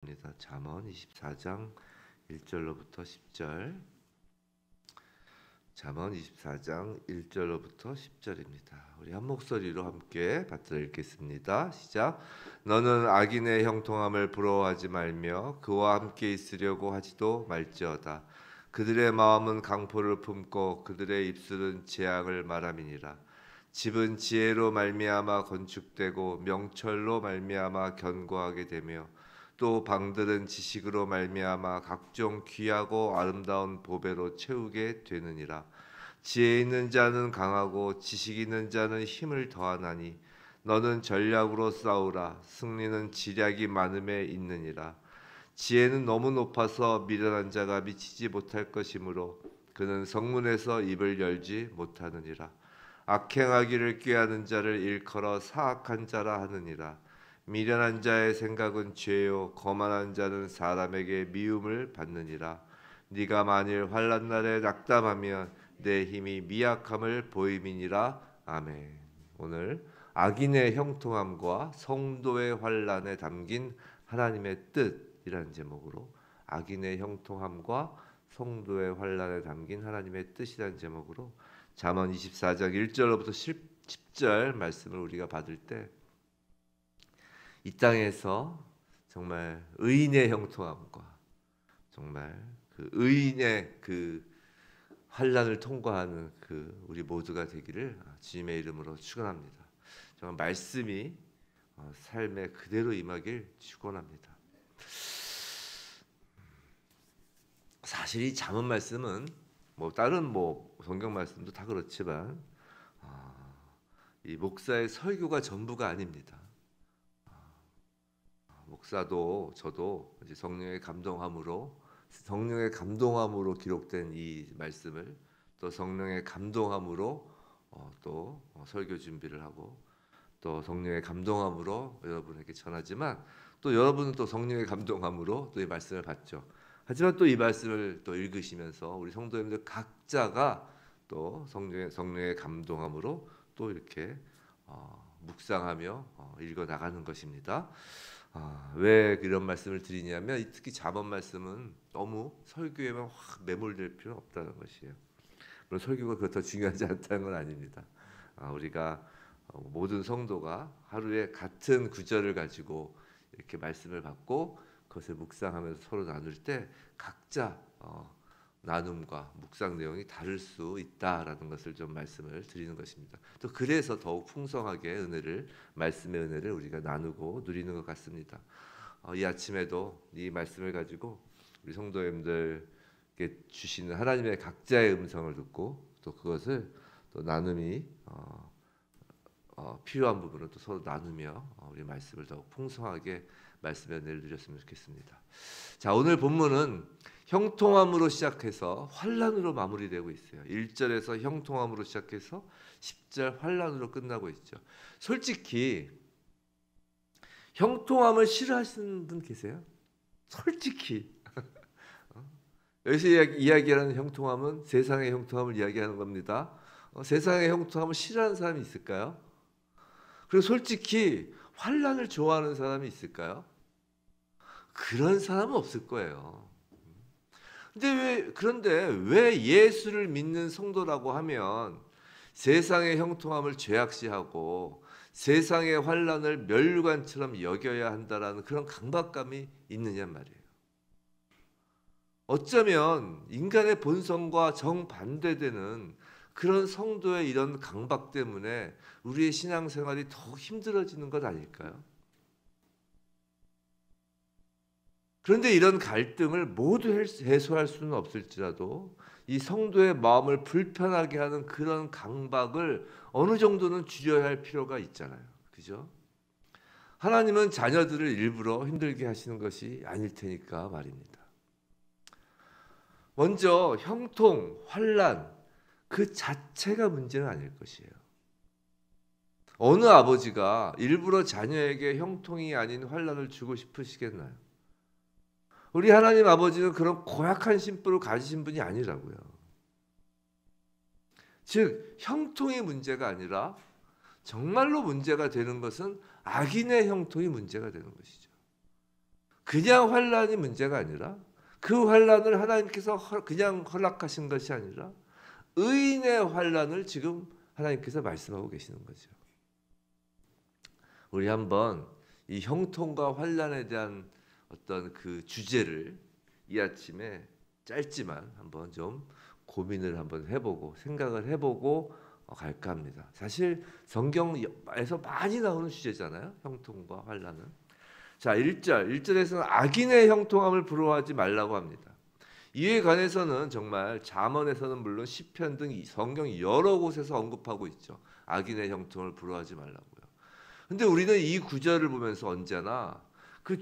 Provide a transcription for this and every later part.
입니다. 잠언 24장 1절로부터 10절. 잠언 24장 1절로부터 10절입니다. 우리 한 목소리로 함께 받들어 읽겠습니다. 시작. 너는 악인의 형통함을 부러워하지 말며 그와 함께 있으려고 하지도 말지어다. 그들의 마음은 강포를 품고 그들의 입술은 재앙을 말함이니라. 집은 지혜로 말미암아 건축되고 명철로 말미암아 견고하게 되며 또 방들은 지식으로 말미암아 각종 귀하고 아름다운 보배로 채우게 되느니라. 지혜 있는 자는 강하고 지식 있는 자는 힘을 더하나니 너는 전략으로 싸우라. 승리는 지략이 많음에 있느니라. 지혜는 너무 높아서 미련한 자가 미치지 못할 것이므로 그는 성문에서 입을 열지 못하느니라. 악행하기를 꾀하는 자를 일컬어 사악한 자라 하느니라. 미련한 자의 생각은 죄요 거만한 자는 사람에게 미움을 받느니라. 네가 만일 환난 날에 낙담하면 내 힘이 미약함을 보임이니라. 아멘. 오늘 악인의 형통함과 성도의 환난에 담긴 하나님의 뜻이라는 제목으로 악인의 형통함과 성도의 환난에 담긴 하나님의 뜻이라는 제목으로 잠언 24장 1절로부터 10절 말씀을 우리가 받을 때 이 땅에서 정말 의인의 형통함과 정말 그 의인의 그 환난을 통과하는 그 우리 모두가 되기를 주님의 이름으로 축원합니다. 정말 말씀이 삶에 그대로 임하길 축원합니다. 사실 이 잠언 말씀은 뭐 다른 성경 말씀도 다 그렇지만 이 목사의 설교가 전부가 아닙니다. 목사도 저도 이제 성령의 감동함으로 기록된 이 말씀을 또 성령의 감동함으로 또 설교 준비를 하고 또 성령의 감동함으로 여러분에게 전하지만 또 여러분은 또 성령의 감동함으로 또 이 말씀을 받죠. 하지만 또 이 말씀을 또 읽으시면서 우리 성도님들 각자가 또 성령의 감동함으로 또 이렇게 묵상하며 읽어 나가는 것입니다. 왜 이런 말씀을 드리냐면 특히 잠언 말씀은 너무 설교에만 확 매몰될 필요는 없다는 것이에요. 물론 설교가 그렇다고 중요하지 않다는 건 아닙니다. 우리가 모든 성도가 하루에 같은 구절을 가지고 이렇게 말씀을 받고 그것을 묵상하면서 서로 나눌 때 각자 나눔과 묵상 내용이 다를 수 있다라는 것을 좀 말씀을 드리는 것입니다. 또 그래서 더욱 풍성하게 말씀의 은혜를 우리가 나누고 누리는 것 같습니다. 이 아침에도 이 말씀을 가지고 우리 성도님들께 주시는 하나님의 각자의 음성을 듣고 또 그것을 또 나눔이 필요한 부분을 또 서로 나누며 우리 말씀을 더욱 풍성하게 말씀의 은혜를 누렸으면 좋겠습니다. 자, 오늘 본문은 형통함으로 시작해서 환난으로 마무리되고 있어요. 1절에서 형통함으로 시작해서 10절 환난으로 끝나고 있죠. 솔직히 형통함을 싫어하시는 분 계세요? 솔직히 여기서 이야기하는 형통함은 세상의 형통함을 이야기하는 겁니다. 세상의 형통함을 싫어하는 사람이 있을까요? 그리고 솔직히 환난을 좋아하는 사람이 있을까요? 그런 사람은 없을 거예요. 그런데 왜 예수를 믿는 성도라고 하면 세상의 형통함을 죄악시하고 세상의 환난을 멸관처럼 여겨야 한다라는 그런 강박감이 있느냐 말이에요. 어쩌면 인간의 본성과 정반대되는 그런 성도의 이런 강박 때문에 우리의 신앙생활이 더 힘들어지는 것 아닐까요? 그런데 이런 갈등을 모두 해소할 수는 없을지라도 이 성도의 마음을 불편하게 하는 그런 강박을 어느 정도는 줄여야 할 필요가 있잖아요. 그죠? 하나님은 자녀들을 일부러 힘들게 하시는 것이 아닐 테니까 말입니다. 먼저 형통, 환난 그 자체가 문제는 아닐 것이에요. 어느 아버지가 일부러 자녀에게 형통이 아닌 환난을 주고 싶으시겠나요? 우리 하나님 아버지는 그런 고약한 심부를 가지신 분이 아니라고요. 즉 형통이 문제가 아니라 정말로 문제가 되는 것은 악인의 형통이 문제가 되는 것이죠. 그냥 환난이 문제가 아니라 그 환난을 하나님께서 그냥 허락하신 것이 아니라 의인의 환난을 지금 하나님께서 말씀하고 계시는 거죠. 우리 한번 이 형통과 환난에 대한 어떤 그 주제를 이 아침에 짧지만 한번 좀 고민을 한번 해보고 생각을 해보고 갈까 합니다. 사실 성경에서 많이 나오는 주제잖아요. 형통과 환난은. 자, 1절에서는 악인의 형통함을 부러워하지 말라고 합니다. 이에 관해서는 정말 잠언에서는 물론 시편 등 성경 여러 곳에서 언급하고 있죠. 악인의 형통을 부러워하지 말라고요. 근데 우리는 이 구절을 보면서 언제나 그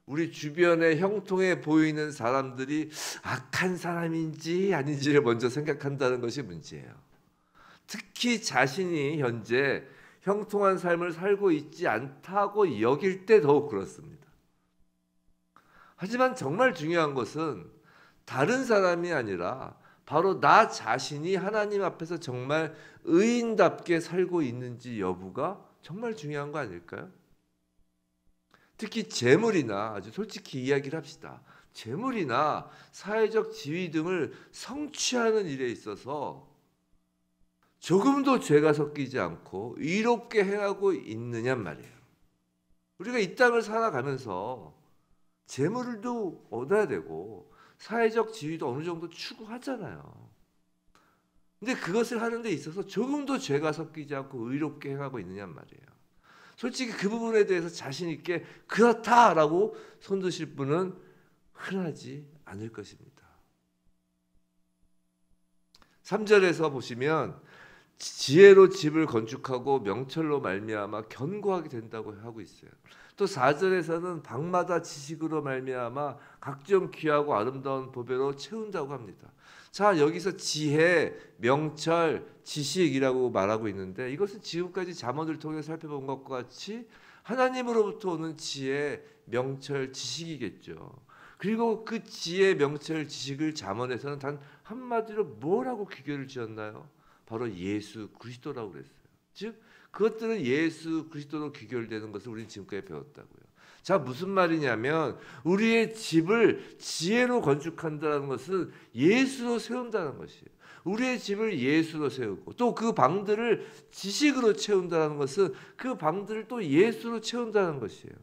우리 주변에 형통해 보이는 사람들이 악한 사람인지 아닌지를 먼저 생각한다는 것이 문제예요. 특히 자신이 현재 형통한 삶을 살고 있지 않다고 여길 때 더욱 그렇습니다. 하지만 정말 중요한 것은 다른 사람이 아니라 바로 나 자신이 하나님 앞에서 정말 의인답게 살고 있는지 여부가 정말 중요한 거 아닐까요? 특히 재물이나 아주 솔직히 이야기를 합시다. 재물이나 사회적 지위 등을 성취하는 일에 있어서 조금도 죄가 섞이지 않고 의롭게 행하고 있느냔 말이에요. 우리가 이 땅을 살아가면서 재물도 얻어야 되고 사회적 지위도 어느 정도 추구하잖아요. 근데 그것을 하는 데 있어서 조금도 죄가 섞이지 않고 의롭게 행하고 있느냔 말이에요. 솔직히 그 부분에 대해서 자신 있게 그렇다라고 손드실 분은 흔하지 않을 것입니다. 3절에서 보시면 지혜로 집을 건축하고 명철로 말미암아 견고하게 된다고 하고 있어요. 또 4절에서는 방마다 지식으로 말미암아 각종 귀하고 아름다운 보배로 채운다고 합니다. 자, 여기서 지혜, 명철, 지식이라고 말하고 있는데 이것은 지금까지 잠언을 통해 살펴본 것과 같이 하나님으로부터 오는 지혜, 명철, 지식이겠죠. 그리고 그 지혜, 명철, 지식을 잠언에서는 단 한마디로 뭐라고 귀결을 지었나요? 바로 예수 그리스도라고 그랬어요. 즉 그것들은 예수 그리스도로 귀결되는 것을 우리는 지금까지 배웠다고요. 자, 무슨 말이냐면 우리의 집을 지혜로 건축한다는 것은 예수로 세운다는 것이에요. 우리의 집을 예수로 세우고 또 그 방들을 지식으로 채운다는 것은 그 방들을 또 예수로 채운다는 것이에요.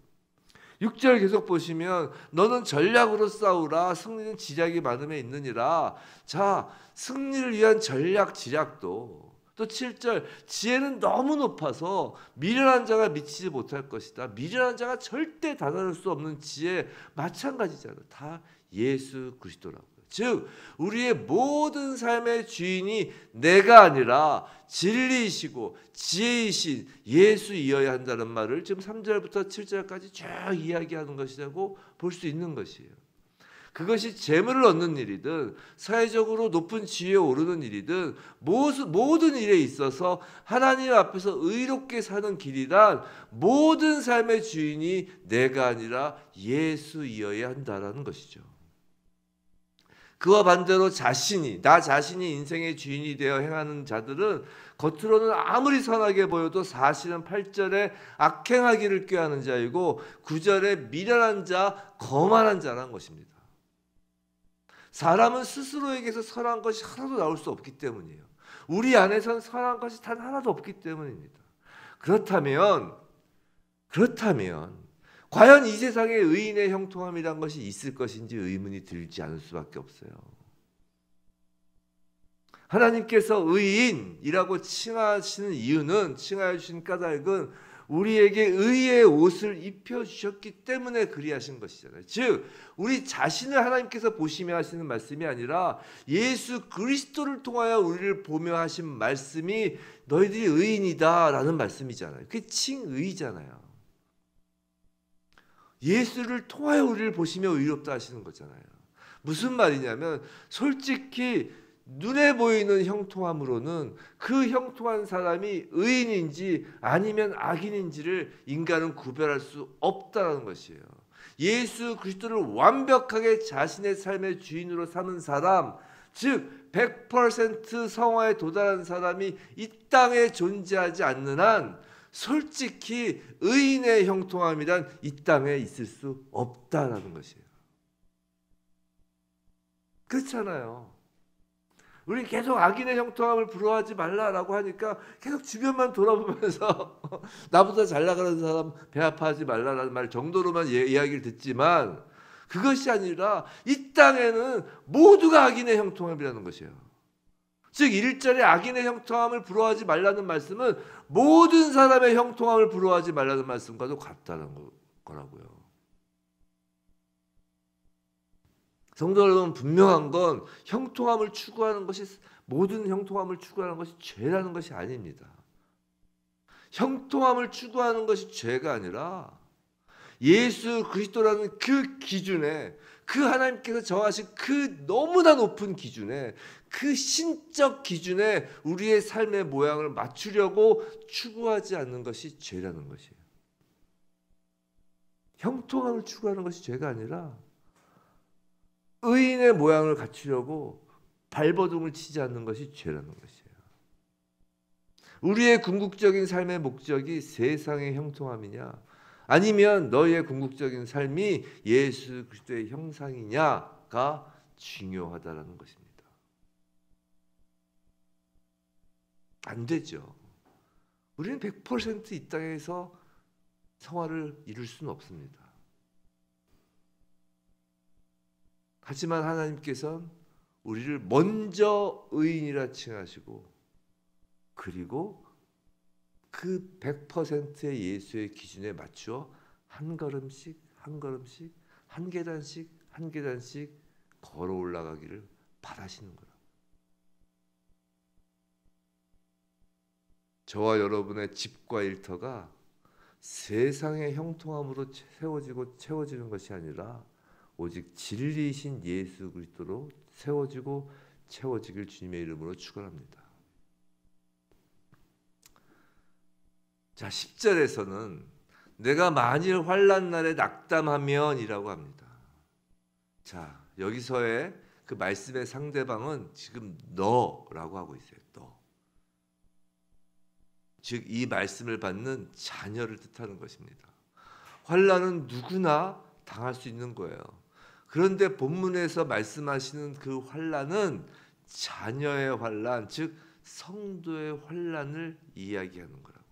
6절 계속 보시면 너는 전략으로 싸우라 승리는 지략이 많음에 있느니라. 자, 승리를 위한 전략 지략도 또 7절 지혜는 너무 높아서 미련한 자가 미치지 못할 것이다. 미련한 자가 절대 다다를 수 없는 지혜 마찬가지잖아요. 다 예수 그리스도라고요. 즉 우리의 모든 삶의 주인이 내가 아니라 진리이시고 지혜이신 예수이어야 한다는 말을 지금 3절부터 7절까지 쭉 이야기하는 것이라고 볼 수 있는 것이에요. 그것이 재물을 얻는 일이든 사회적으로 높은 지위에 오르는 일이든 모든 일에 있어서 하나님 앞에서 의롭게 사는 길이란 모든 삶의 주인이 내가 아니라 예수이어야 한다는 것이죠. 그와 반대로 나 자신이 인생의 주인이 되어 행하는 자들은 겉으로는 아무리 선하게 보여도 사실은 8절에 악행하기를 꾀하는 자이고 9절에 미련한 자, 거만한 자라는 것입니다. 사람은 스스로에게서 선한 것이 하나도 나올 수 없기 때문이에요. 우리 안에선 선한 것이 단 하나도 없기 때문입니다. 그렇다면 과연 이 세상에 의인의 형통함이란 것이 있을 것인지 의문이 들지 않을 수밖에 없어요. 하나님께서 의인이라고 칭하시는 이유는 칭하여 주신 까닭은 우리에게 의의 옷을 입혀주셨기 때문에 그리하신 것이잖아요. 즉 우리 자신을 하나님께서 보시며 하시는 말씀이 아니라 예수 그리스도를 통하여 우리를 보며 하신 말씀이 너희들이 의인이다라는 말씀이잖아요. 그게 칭의잖아요. 예수를 통하여 우리를 보시며 의롭다 하시는 거잖아요. 무슨 말이냐면 솔직히 눈에 보이는 형통함으로는 그 형통한 사람이 의인인지 아니면 악인인지를 인간은 구별할 수 없다는 것이에요. 예수 그리스도를 완벽하게 자신의 삶의 주인으로 삼은 사람, 즉 100% 성화에 도달한 사람이 이 땅에 존재하지 않는 한 솔직히 의인의 형통함이란 이 땅에 있을 수 없다라는 것이에요. 그렇잖아요. 우리 계속 악인의 형통함을 부러워하지 말라라고 하니까 계속 주변만 돌아보면서 나보다 잘 나가는 사람 배 아파하지 말라라는 말 정도로만 이야기를 듣지만, 그것이 아니라 이 땅에는 모두가 악인의 형통함이라는 것이에요. 즉 1절에 악인의 형통함을 부러워하지 말라는 말씀은 모든 사람의 형통함을 부러워하지 말라는 말씀과도 같다는 거라고요. 성도 여러분, 분명한 건 형통함을 추구하는 것이, 모든 형통함을 추구하는 것이 죄라는 것이 아닙니다. 형통함을 추구하는 것이 죄가 아니라 예수 그리스도라는 그 기준에, 그 하나님께서 정하신 그 너무나 높은 기준에, 그 신적 기준에 우리의 삶의 모양을 맞추려고 추구하지 않는 것이 죄라는 것이에요. 형통함을 추구하는 것이 죄가 아니라 의인의 모양을 갖추려고 발버둥을 치지 않는 것이 죄라는 것이에요. 우리의 궁극적인 삶의 목적이 세상의 형통함이냐, 아니면 너희의 궁극적인 삶이 예수 그리스도의 형상이냐가 중요하다라는 것입니다. 안 되죠. 우리는 100% 이 땅에서 성화를 이룰 수는 없습니다. 하지만 하나님께서는 우리를 먼저 의인이라 칭하시고, 그리고 그 100%의 예수의 기준에 맞추어 한 걸음씩 한 걸음씩, 한 계단씩 한 계단씩 걸어 올라가기를 바라시는 거예요. 저와 여러분의 집과 일터가 세상의 형통함으로 세워지고 채워지는 것이 아니라 오직 진리이신 예수 그리스도로 세워지고 채워지길 주님의 이름으로 축원합니다. 자, 10절에서는 내가 만일 환난 날에 낙담하면이라고 합니다. 자, 여기서의 그 말씀의 상대방은 지금 너라고 하고 있어요. 너. 즉 이 말씀을 받는 자녀를 뜻하는 것입니다. 환난은 누구나 당할 수 있는 거예요. 그런데 본문에서 말씀하시는 그 환난은 자녀의 환난, 즉 성도의 환난을 이야기하는 거라고요.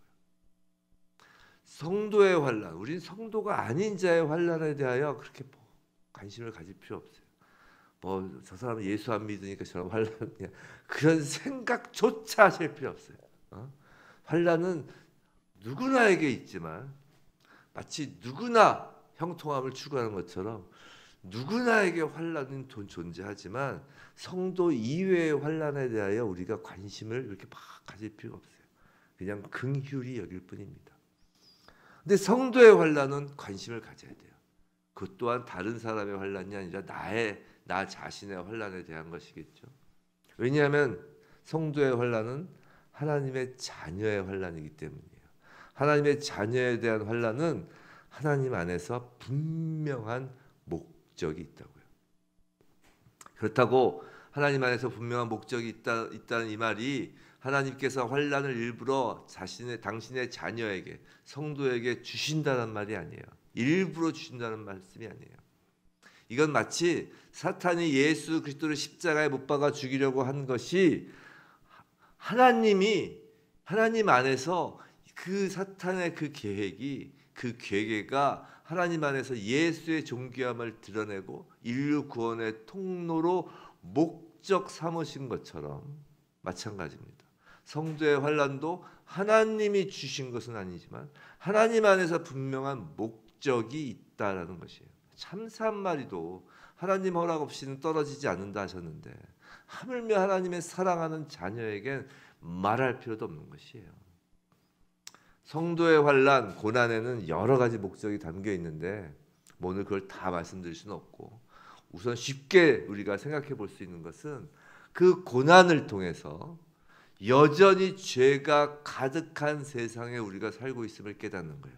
성도의 환난, 우린 성도가 아닌 자의 환난에 대하여 그렇게 관심을 가질 필요 없어요. 뭐 저 사람은 예수 안 믿으니까 저런 환난이야, 그런 생각조차 하실 필요 없어요. 환난은 누구나에게 있지만, 마치 누구나 형통함을 추구하는 것처럼 누구나에게 환난은 존재하지만 성도 이외의 환난에 대하여 우리가 관심을 이렇게 막 가질 필요가 없어요. 그냥 긍휼히 여길 뿐입니다. 근데 성도의 환난은 관심을 가져야 돼요. 그것 또한 다른 사람의 환난이 아니라 나 자신의 환난에 대한 것이겠죠. 왜냐하면 성도의 환난은 하나님의 자녀의 환난이기 때문이에요. 하나님의 자녀에 대한 환난은 하나님 안에서 분명한 목적이 있다고요. 그렇다고 하나님 안에서 분명한 목적이 있다는 이 말이 하나님께서 환난을 일부러 당신의 자녀에게, 성도에게 주신다는 말이 아니에요. 일부러 주신다는 말씀이 아니에요. 이건 마치 사탄이 예수 그리스도를 십자가에 못 박아 죽이려고 한 것이 하나님 안에서 그 사탄의 그 계획이, 그 계획가 하나님 안에서 예수의 존귀함을 드러내고 인류 구원의 통로로 목적 삼으신 것처럼 마찬가지입니다. 성도의 환난도 하나님이 주신 것은 아니지만 하나님 안에서 분명한 목적이 있다라는 것이에요. 참사 한 마리도 하나님 허락 없이는 떨어지지 않는다 하셨는데, 하물며 하나님의 사랑하는 자녀에겐 말할 필요도 없는 것이에요. 성도의 환난, 고난에는 여러 가지 목적이 담겨 있는데 오늘 그걸 다 말씀드릴 수는 없고, 우선 쉽게 우리가 생각해 볼 수 있는 것은 그 고난을 통해서 여전히 죄가 가득한 세상에 우리가 살고 있음을 깨닫는 거예요.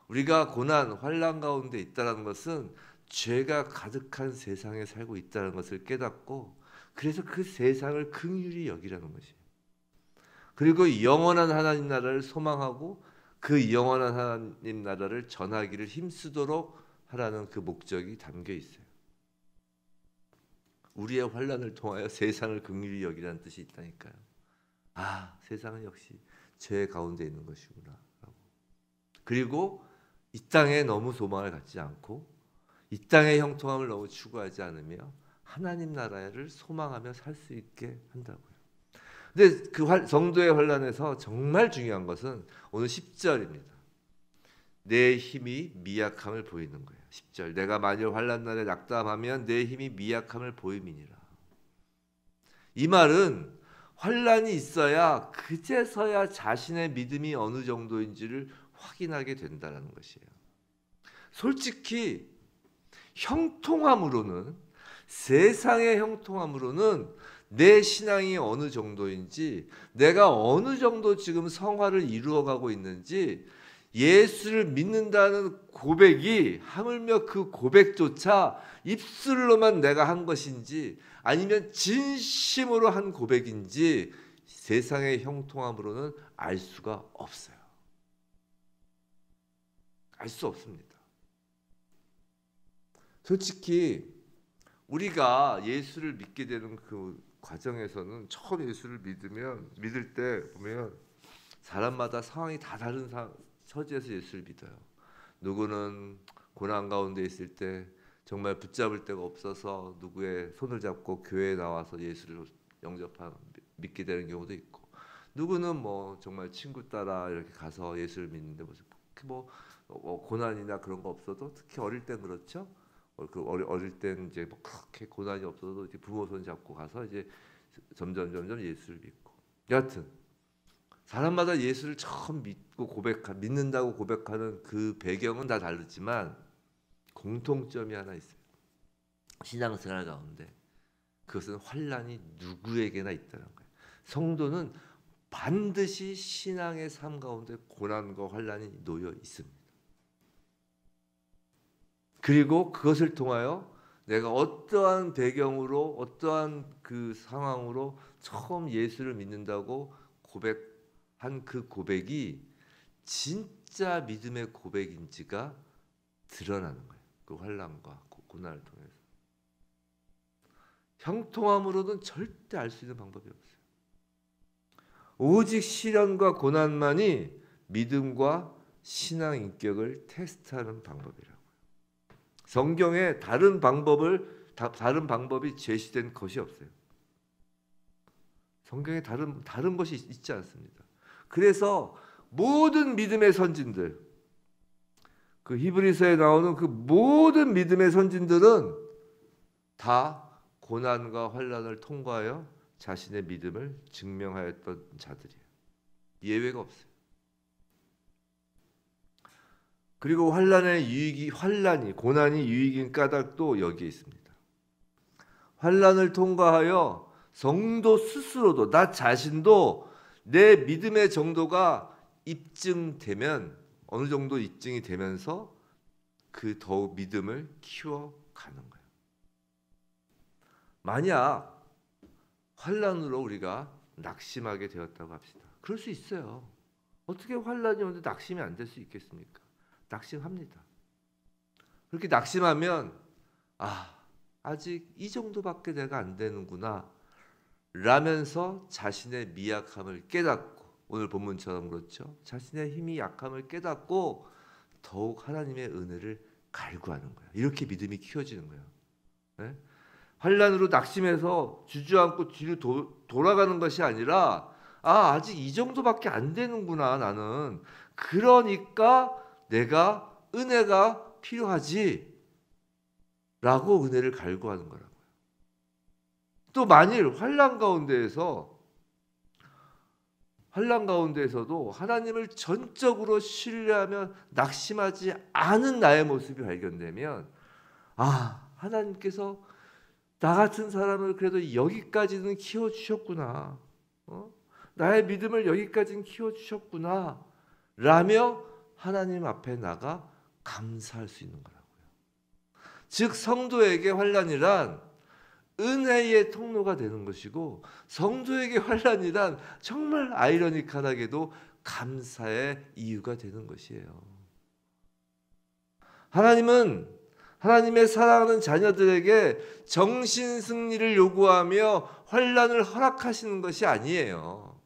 우리가 고난, 환난 가운데 있다는 것은 죄가 가득한 세상에 살고 있다는 것을 깨닫고, 그래서 그 세상을 긍휼히 여기라는 것이에요. 그리고 영원한 하나님 나라를 소망하고 그 영원한 하나님 나라를 전하기를 힘쓰도록 하라는 그 목적이 담겨 있어요. 우리의 환난을 통하여 세상을 긍휼히 여기라는 뜻이 있다니까요. 아, 세상은 역시 죄 가운데 있는 것이구나. 그리고 이 땅에 너무 소망을 갖지 않고 이 땅의 형통함을 너무 추구하지 않으며 하나님 나라를 소망하며 살 수 있게 한다고요. 근데 그 성도의 환난에서 정말 중요한 것은 오늘 10절입니다. 내 힘이 미약함을 보이는 거예요. 10절. 내가 만일 환난 날에 낙담하면 내 힘이 미약함을 보임이니라. 이 말은 환난이 있어야 그제서야 자신의 믿음이 어느 정도인지를 확인하게 된다는 것이에요. 솔직히 형통함으로는, 세상의 형통함으로는 내 신앙이 어느 정도인지, 내가 어느 정도 지금 성화를 이루어가고 있는지, 예수를 믿는다는 고백이 하물며 그 고백조차 입술로만 내가 한 것인지 아니면 진심으로 한 고백인지 세상의 형통함으로는 알 수가 없어요. 알 수 없습니다. 솔직히 우리가 예수를 믿게 되는 그 과정에서는 처음 예수를 믿을 때 보면 사람마다 상황이 다 다른 처지에서 예수를 믿어요. 누구는 고난 가운데 있을 때 정말 붙잡을 데가 없어서 누구의 손을 잡고 교회에 나와서 예수를 믿게 되는 경우도 있고, 누구는 뭐 정말 친구 따라 이렇게 가서 예수를 믿는데 고난이나 그런 거 없어도, 특히 어릴 땐 그렇죠. 어릴 땐 이제 그렇게 고난이 없어도 이제 부모 손 잡고 가서 이제 점점 예수를 믿고. 여하튼 사람마다 예수를 처음 믿는다고 고백하는 그 배경은 다 다르지만 공통점이 하나 있어요. 신앙생활 가운데 그것은 환난이 누구에게나 있다는 거예요. 성도는 반드시 신앙의 삶 가운데 고난과 환난이 놓여 있습니다. 그리고 그것을 통하여 내가 어떠한 배경으로, 어떠한 그 상황으로 처음 예수를 믿는다고 고백한 그 고백이 진짜 믿음의 고백인지가 드러나는 거예요. 그 환난과 고난을 통해서. 형통함으로는 절대 알 수 있는 방법이 없어요. 오직 시련과 고난만이 믿음과 신앙 인격을 테스트하는 방법이라고요. 성경에 다른 방법이 제시된 것이 없어요. 성경에 다른 것이 있지 않습니다. 그래서 모든 믿음의 선진들, 그 히브리서에 나오는 그 모든 믿음의 선진들은 다 고난과 환난을 통과하여 자신의 믿음을 증명하였던 자들이에요. 예외가 없어요. 그리고 고난이 유익인 까닭도 여기에 있습니다. 환난을 통과하여 성도 스스로도, 나 자신도 내 믿음의 정도가 입증되면, 어느 정도 입증이 되면서 그 더욱 믿음을 키워가는 거예요. 만약 환난으로 우리가 낙심하게 되었다고 합시다. 그럴 수 있어요. 어떻게 환난이 오는데 낙심이 안 될 수 있겠습니까? 낙심합니다. 그렇게 낙심하면 아직 이 정도밖에 내가 안 되는구나 라면서 자신의 미약함을 깨닫고, 오늘 본문처럼 그렇죠. 자신의 힘이 약함을 깨닫고 더욱 하나님의 은혜를 갈구하는 거예요. 이렇게 믿음이 키워지는 거예요. 네? 환난으로 낙심해서 주저앉고 뒤로 돌아가는 것이 아니라 아직 이 정도밖에 안 되는구나 나는. 그러니까 내가 은혜가 필요하지 라고 은혜를 갈구하는 거라고요. 또 만일 환난 가운데에서도 하나님을 전적으로 신뢰하며 낙심하지 않은 나의 모습이 발견되면 하나님께서 나 같은 사람을 그래도 여기까지는 키워주셨구나. 나의 믿음을 여기까지는 키워주셨구나 라며 하나님 앞에 나가 감사할 수 있는 거라고요. 즉 성도에게 환난이란 은혜의 통로가 되는 것이고, 성도에게 환난이란 정말 아이러니컬하게도 감사의 이유가 되는 것이에요. 하나님은 하나님의 사랑하는 자녀들에게 정신 승리를 요구하며 환난을 허락하시는 것이 아니에요.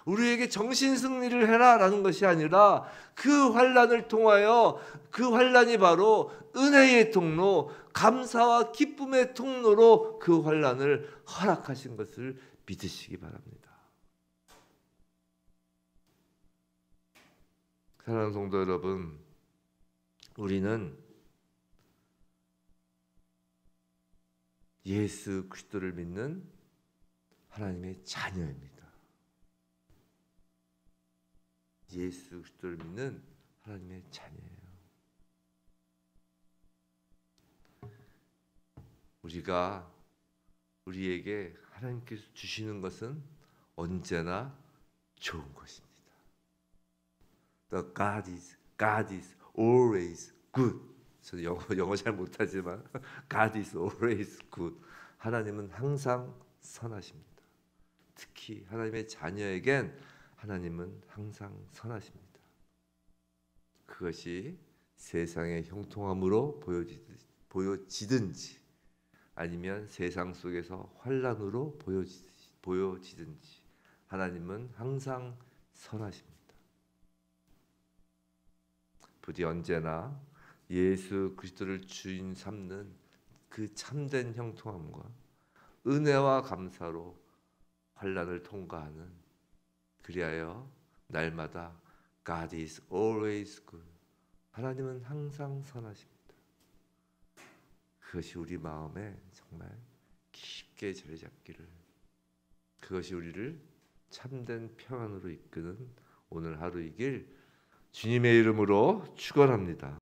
우리에게 정신 승리를 해라라는 것이 아니라 그 환난을 통하여, 그 환난이 바로 은혜의 통로, 감사와 기쁨의 통로로 그 환난을 허락하신 것을 믿으시기 바랍니다. 사랑하는 성도 여러분, 우리는 예수 그리스도를 믿는 하나님의 자녀입니다. 예수 그리스도를 믿는 하나님의 자녀예요. 우리에게 하나님께서 주시는 것은 언제나 좋은 것입니다. The God is always good. 저는 영어 잘 못하지만 God is always good. 하나님은 항상 선하십니다. 특히 하나님의 자녀에겐 하나님은 항상 선하십니다. 그것이 세상의 형통함으로 보여지든지 아니면 세상 속에서 환난으로 보여지든지 하나님은 항상 선하십니다. 부디 언제나 예수 그리스도를 주인 삼는 그 참된 형통함과 은혜와 감사로 환난을 통과하는, 그리하여 날마다 God is always good. 하나님은 항상 선하십니다. 그것이 우리 마음에 정말 깊게 자리 잡기를, 그것이 우리를 참된 평안으로 이끄는 오늘 하루이길 주님의 이름으로 축원합니다.